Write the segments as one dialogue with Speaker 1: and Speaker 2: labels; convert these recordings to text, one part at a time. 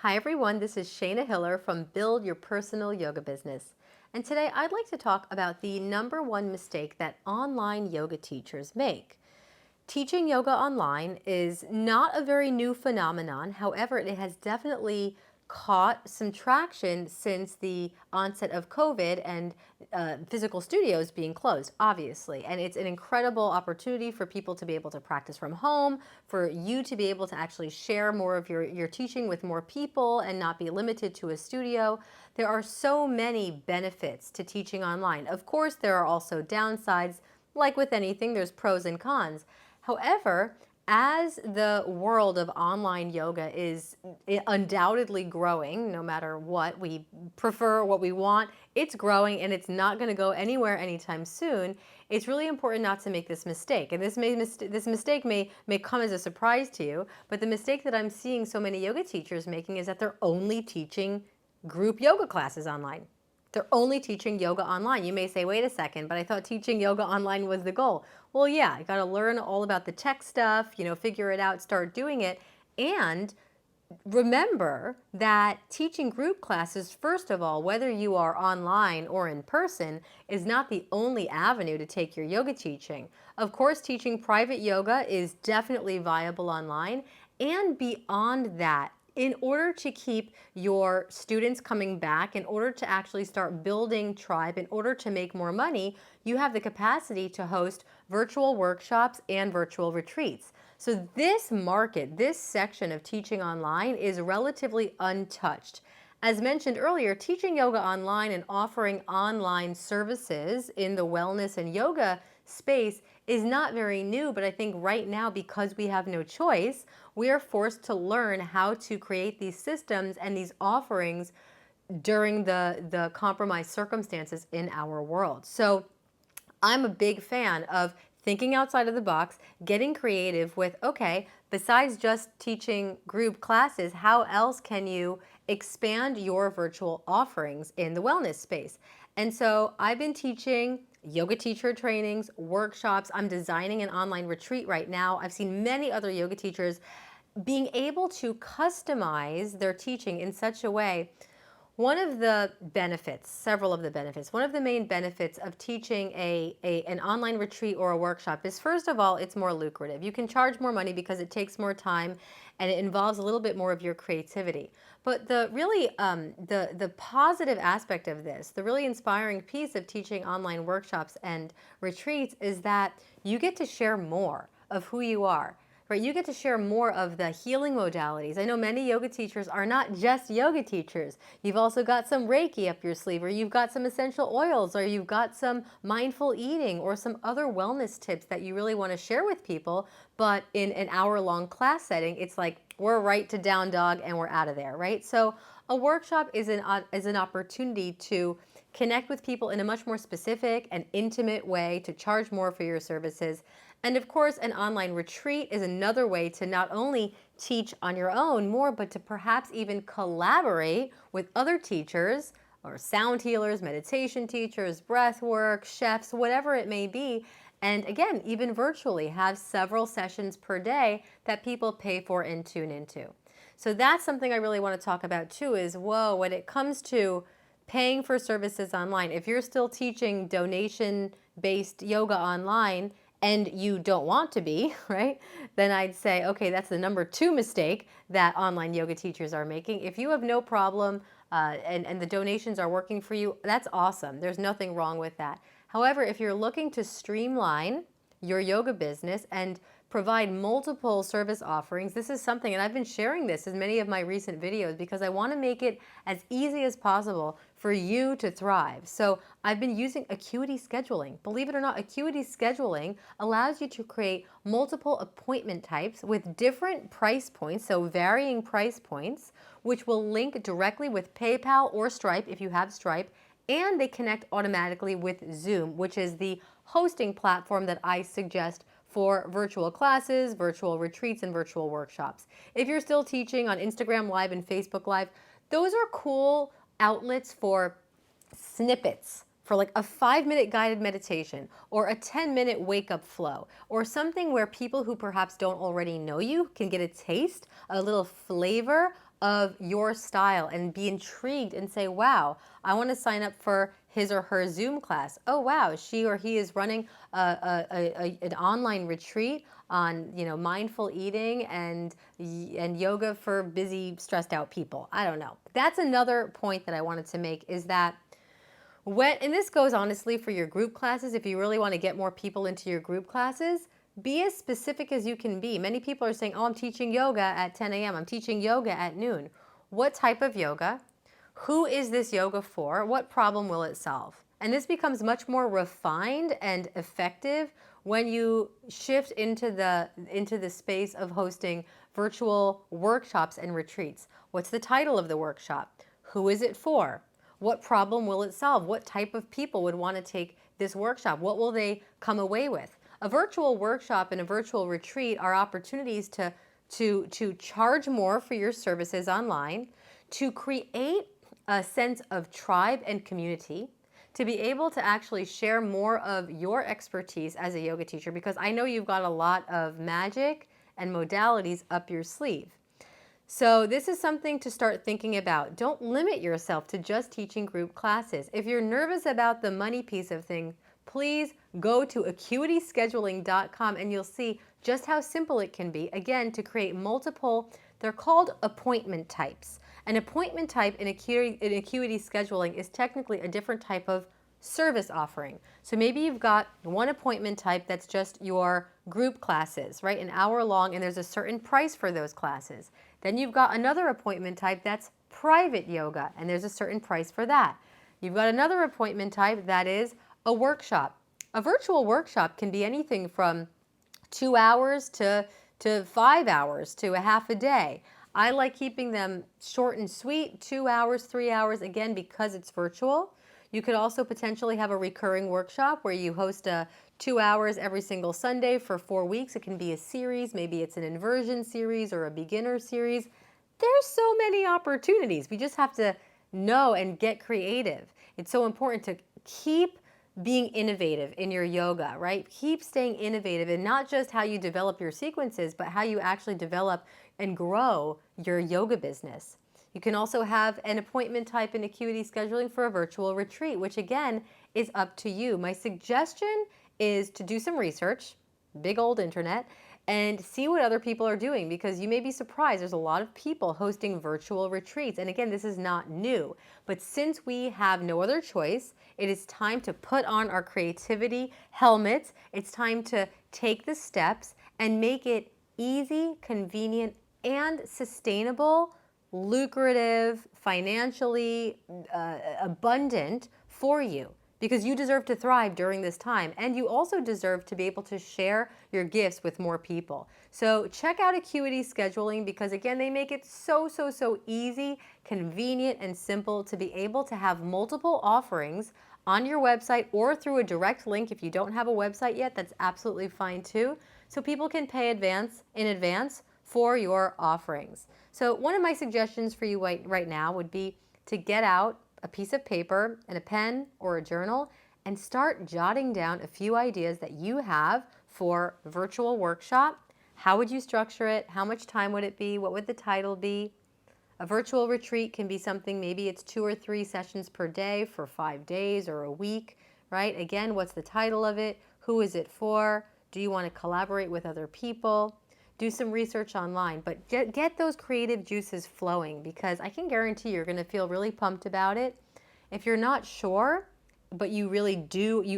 Speaker 1: Hi everyone, this is Shayna Hiller from Build Your Personal Yoga Business. And today I'd like to talk about the number one mistake that online yoga teachers make. Teaching yoga online is not a very new phenomenon. However, it has definitely caught some traction since the onset of COVID and physical studios being closed, obviously. And it's an incredible opportunity for people to be able to practice from home, for you to be able to actually share more of your teaching with more people and not be limited to a studio. There are so many benefits to teaching online. Of course, there are also downsides. Like with anything, there's pros and cons. However, as the world of online yoga is undoubtedly growing, no matter what we prefer, what we want, it's growing and it's not going to go anywhere anytime soon. It's really important not to make this mistake. And this mistake may come as a surprise to you, but the mistake that I'm seeing so many yoga teachers making is that they're only teaching group yoga classes online. They're only teaching yoga online. You may say, wait a second, but I thought teaching yoga online was the goal. Well, yeah, you got to learn all about the tech stuff, figure it out, start doing it. And remember that teaching group classes, first of all, whether you are online or in person, is not the only avenue to take your yoga teaching. Of course, teaching private yoga is definitely viable online. And beyond that, in order to keep your students coming back, in order to actually start building tribe, in order to make more money, you have the capacity to host virtual workshops and virtual retreats. So this market, this section of teaching online is relatively untouched. As mentioned earlier, teaching yoga online and offering online services in the wellness and yoga space is not very new, but I think right now, because we have no choice, we are forced to learn how to create these systems and these offerings during the compromised circumstances in our world. So I'm a big fan of thinking outside of the box, getting creative with, okay, besides just teaching group classes, how else can you expand your virtual offerings in the wellness space? And so I've been teaching yoga teacher trainings, workshops. I'm designing an online retreat right now. I've seen many other yoga teachers being able to customize their teaching in such a way. One of the benefits, several of the benefits, one of the main benefits of teaching an online retreat or a workshop is, first of all, it's more lucrative. You can charge more money because it takes more time and it involves a little bit more of your creativity. But the really, the positive aspect of this, the really inspiring piece of teaching online workshops and retreats is that you get to share more of who you are. Right, you get to share more of the healing modalities. I know many yoga teachers are not just yoga teachers. You've also got some Reiki up your sleeve, or you've got some essential oils, or you've got some mindful eating, or some other wellness tips that you really want to share with people. But in an hour-long class setting, it's like we're right to down dog and we're out of there, right? So a workshop is an opportunity to connect with people in a much more specific and intimate way, to charge more for your services. And of course, an online retreat is another way to not only teach on your own more, but to perhaps even collaborate with other teachers or sound healers, meditation teachers, breath work, chefs, whatever it may be. And again, even virtually, have several sessions per day that people pay for and tune into. So that's something I really want to talk about too is, whoa, when it comes to paying for services online, if you're still teaching donation-based yoga online and you don't want to be, right, then I'd say, okay, that's the number two mistake that online yoga teachers are making. If you have no problem and the donations are working for you, that's awesome. There's nothing wrong with that. However, if you're looking to streamline your yoga business and provide multiple service offerings, this is something, and I've been sharing this in many of my recent videos because I want to make it as easy as possible for you to thrive. So I've been using acuity scheduling. Believe it or not, acuity scheduling allows you to create multiple appointment types with different price points, so varying price points, which will link directly with PayPal or Stripe if you have Stripe, and they connect automatically with Zoom, which is the hosting platform that I suggest for virtual classes, virtual retreats, and virtual workshops. If you're still teaching on Instagram Live and Facebook Live, those are cool outlets for snippets, for like a 5-minute guided meditation or a 10-minute wake-up flow, or something where people who perhaps don't already know you can get a taste, a little flavor of your style and be intrigued and say, wow, I want to sign up for his or her Zoom class. Oh, wow, she or he is running an online retreat on, mindful eating and yoga for busy, stressed out people. I don't know. That's another point that I wanted to make, is that and this goes honestly for your group classes, if you really want to get more people into your group classes, be as specific as you can be. Many people are saying, oh, I'm teaching yoga at 10 a.m. I'm teaching yoga at noon. What type of yoga? Who is this yoga for? What problem will it solve? And this becomes much more refined and effective when you shift into the space of hosting virtual workshops and retreats. What's the title of the workshop? Who is it for? What problem will it solve? What type of people would want to take this workshop? What will they come away with? A virtual workshop and a virtual retreat are opportunities to charge more for your services online, to create a sense of tribe and community, to be able to actually share more of your expertise as a yoga teacher, because I know you've got a lot of magic and modalities up your sleeve. So this is something to start thinking about. Don't limit yourself to just teaching group classes. If you're nervous about the money piece of things, please go to acuityscheduling.com and you'll see just how simple it can be, again, to create multiple, they're called appointment types. An appointment type in Acuity Scheduling is technically a different type of service offering. So maybe you've got one appointment type that's just your group classes, right? An hour long, and there's a certain price for those classes. Then you've got another appointment type that's private yoga, and there's a certain price for that. You've got another appointment type that is a workshop. A virtual workshop can be anything from 2 hours to 5 hours to a half a day. I like keeping them short and sweet, 2 hours, 3 hours, again, because it's virtual. You could also potentially have a recurring workshop where you host 2 hours every single Sunday for 4 weeks. It can be a series. Maybe it's an inversion series or a beginner series. There's so many opportunities. We just have to know and get creative. It's so important to keep being innovative in your yoga, right? Keep staying innovative in not just how you develop your sequences, but how you actually develop and grow your yoga business. You can also have an appointment type in Acuity Scheduling for a virtual retreat, which again is up to you. My suggestion is to do some research, big old internet, and see what other people are doing, because you may be surprised. There's a lot of people hosting virtual retreats. And again, this is not new. But since we have no other choice, it is time to put on our creativity helmets. It's time to take the steps and make it easy, convenient, and sustainable, lucrative, financially abundant for you, because you deserve to thrive during this time, and you also deserve to be able to share your gifts with more people. So check out Acuity Scheduling, because again, they make it so easy, convenient, and simple to be able to have multiple offerings on your website or through a direct link. If you don't have a website yet, that's absolutely fine too. So people can pay in advance for your offerings. So one of my suggestions for you right now would be to get out a piece of paper and a pen or a journal and start jotting down a few ideas that you have for a virtual workshop. How would you structure it? How much time would it be? What would the title be? A virtual retreat can be something, maybe it's 2 or 3 sessions per day for 5 days or a week, right? Again, what's the title of it? Who is it for? Do you want to collaborate with other people? Do some research online, but get those creative juices flowing, because I can guarantee you're going to feel really pumped about it. If you're not sure, but you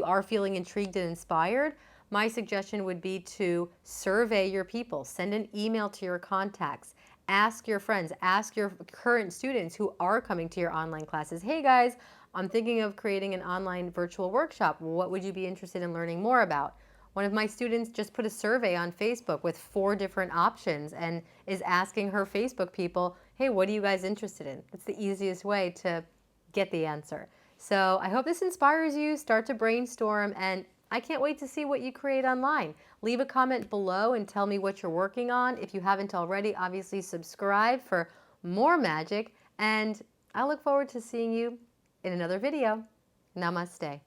Speaker 1: are feeling intrigued and inspired, my suggestion would be to survey your people, send an email to your contacts, ask your friends, ask your current students who are coming to your online classes, hey guys, I'm thinking of creating an online virtual workshop. What would you be interested in learning more about? One of my students just put a survey on Facebook with 4 different options and is asking her Facebook people, hey, what are you guys interested in? It's the easiest way to get the answer. So I hope this inspires you. Start to brainstorm, and I can't wait to see what you create online. Leave a comment below and tell me what you're working on. If you haven't already, obviously subscribe for more magic, and I look forward to seeing you in another video. Namaste.